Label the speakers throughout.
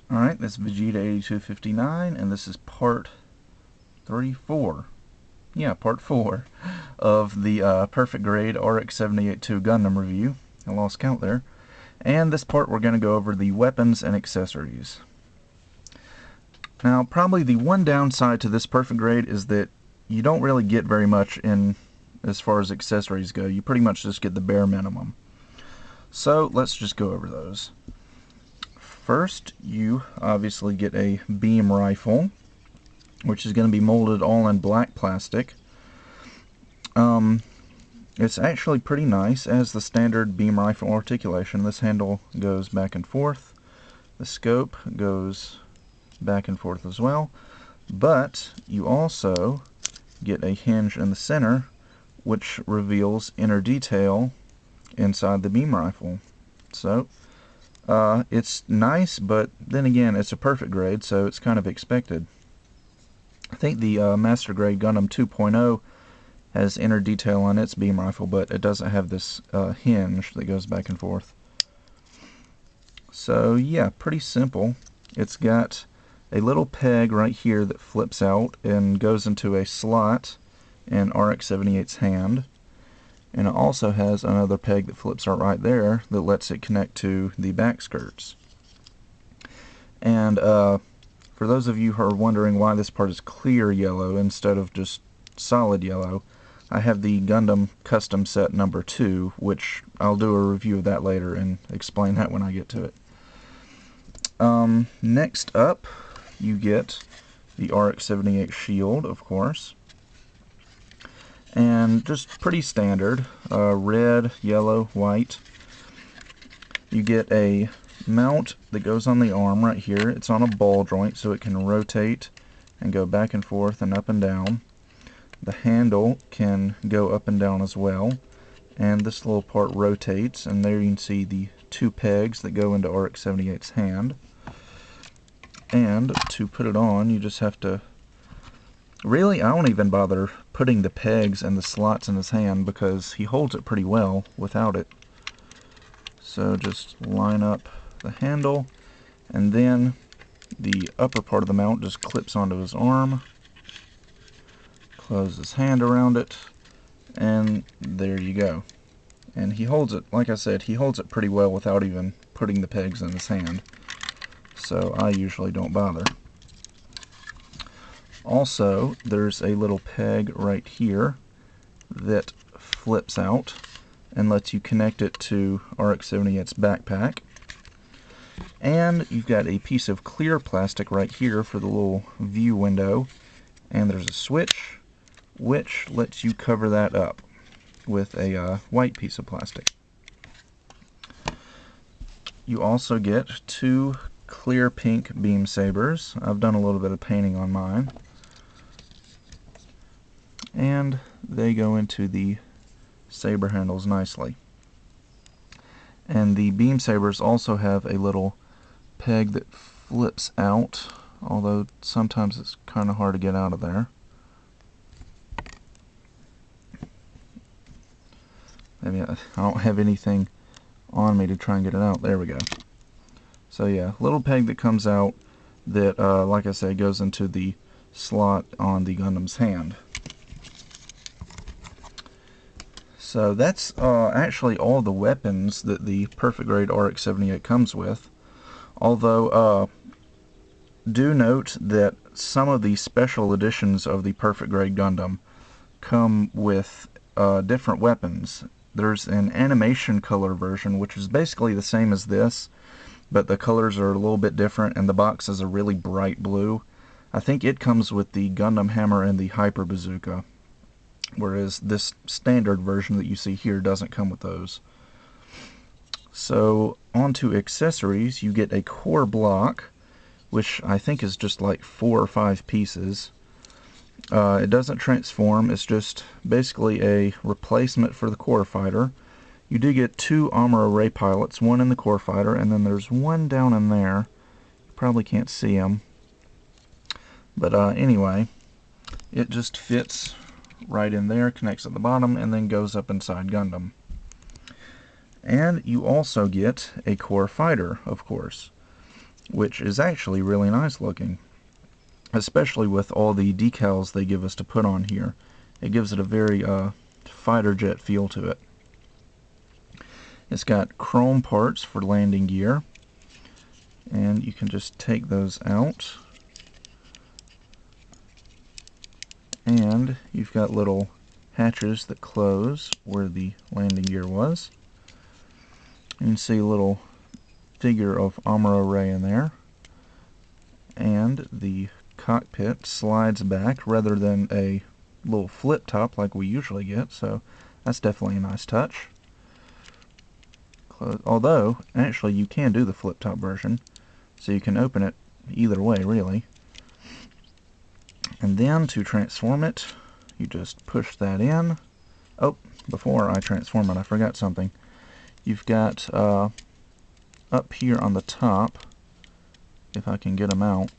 Speaker 1: Alright, this is Vegeta8259, and this is part 34. Yeah, part 4 of the Perfect Grade RX-78-2 Gundam review. I lost count there. And this part we're going to go over the weapons and accessories. Now, probably the one downside to this Perfect Grade is that you don't really get very much in as far as accessories go. You pretty much just get the bare minimum. So, let's just go over those. First, you obviously get a beam rifle, which is going to be molded all in black plastic. It's actually pretty nice. It has the standard beam rifle articulation. This handle goes back and forth. The scope goes back and forth as well. But you also get a hinge in the center, which reveals inner detail inside the beam rifle. So, it's nice, but then again, it's a perfect grade, so it's kind of expected. I think the Master Grade Gundam 2.0 has inner detail on its beam rifle, but it doesn't have this hinge that goes back and forth. So yeah, pretty simple. It's got a little peg right here that flips out and goes into a slot in RX-78's hand. And it also has another peg that flips out right there that lets it connect to the back skirts. And for those of you who are wondering why this part is clear yellow instead of just solid yellow, I have the Gundam Custom Set number 2, which I'll do a review of that later and explain that when I get to it. Next up, you get the RX-78 shield, of course. And just pretty standard, red, yellow, white. You get a mount that goes on the arm right here. It's on a ball joint, so it can rotate and go back and forth and up and down. The handle can go up and down as well, and this little part rotates, and there you can see the two pegs that go into RX-78's hand. And to put it on, you just have to... Really, I don't even bother putting the pegs and the slots in his hand because he holds it pretty well without it. So just line up the handle, and then the upper part of the mount just clips onto his arm. Close his hand around it, and there you go. And he holds it, like I said, he holds it pretty well without even putting the pegs in his hand. So I usually don't bother. Also, there's a little peg right here that flips out and lets you connect it to RX-78's backpack. And you've got a piece of clear plastic right here for the little view window. And there's a switch which lets you cover that up with a white piece of plastic. You also get two clear pink beam sabers. I've done a little bit of painting on mine. And they go into the saber handles nicely. And the beam sabers also have a little peg that flips out, although sometimes it's kind of hard to get out of there. Maybe I don't have anything on me to try and get it out. There we go. So yeah, little peg that comes out that, like I said, goes into the slot on the Gundam's hand. So that's actually all the weapons that the Perfect Grade RX-78 comes with. Although, do note that some of the special editions of the Perfect Grade Gundam come with different weapons. There's an animation color version, which is basically the same as this, but the colors are a little bit different, and the box is a really bright blue. I think it comes with the Gundam Hammer and the Hyper Bazooka, whereas this standard version that you see here doesn't come with those. So, on to accessories. You get a core block, which I think is just like 4 or 5 pieces. It doesn't transform, it's just basically a replacement for the core fighter. You do get 2 armor array pilots, one in the core fighter, and then there's one down in there. You probably can't see him. But anyway, it just fits right in there, connects at the bottom, and then goes up inside Gundam. And you also get a core fighter, of course. which is actually really nice looking, especially with all the decals they give us to put on here. It gives it a very fighter jet feel to it. It's got chrome parts for landing gear, and you can just take those out, and you've got little hatches that close where the landing gear was. You can see a little figure of Amuro Ray in there, and the cockpit slides back rather than a little flip top like we usually get, so that's definitely a nice touch. Although actually you can do the flip top version, so you can open it either way really. And then to transform it, you just push that in. Oh, before I transform it, I forgot something. You've got up here on the top, if I can get them out,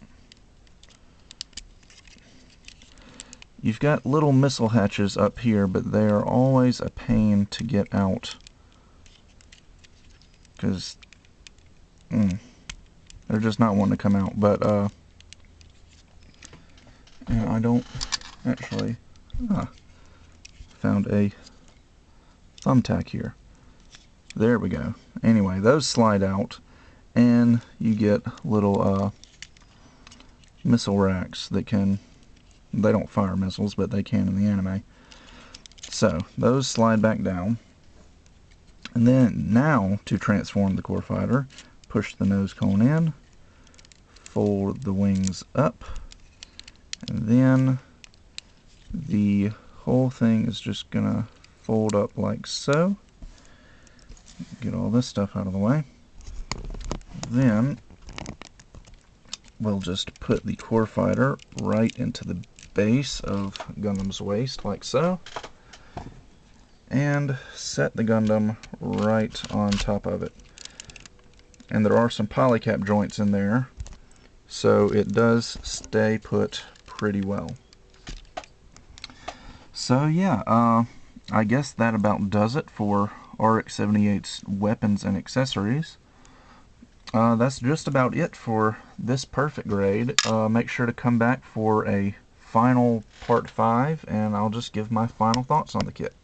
Speaker 1: you've got little missile hatches up here, but they are always a pain to get out, because they're just not wanting to come out. But and I don't actually found a thumbtack here. There we go. Anyway, those slide out, and you get little missile racks that can, they don't fire missiles, but they can in the anime. So those slide back down, and then now to transform the core fighter, push the nose cone in, fold the wings up, and then the whole thing is just gonna fold up like so. Get all this stuff out of the way. Then we'll just put the core fighter right into the base of Gundam's waist like so, and set the Gundam right on top of it. And there are some polycap joints in there, so it does stay put pretty well. So yeah, I guess that about does it for RX-78's weapons and accessories. That's just about it for this perfect grade. Make sure to come back for a final part 5, and I'll just give my final thoughts on the kit.